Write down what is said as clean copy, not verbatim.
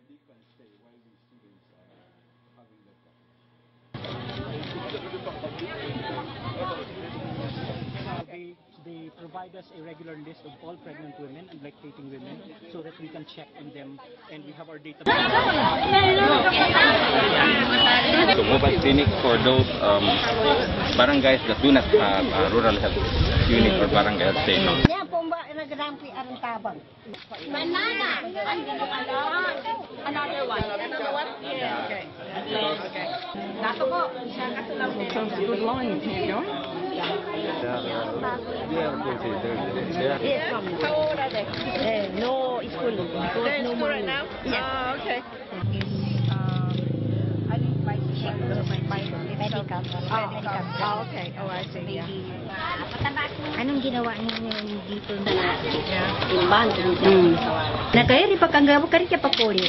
they can stay while the students are having their classes. They provide us a regular list of all pregnant women and lactating women so that we can check on them and we have our database. So mobile clinic for those barangays that do not have a rural health unit or barangay health station. Another one. Yeah. Okay. Dato po. Sounds good line. Here you go. How old are they? No school. They're in school right now? Yes. Oh, okay. Medical. Oh, okay. Oh, I see. Yeah. Anong ginawa niyo dito na imban? Nakayari pa kang gabo kari pa poli.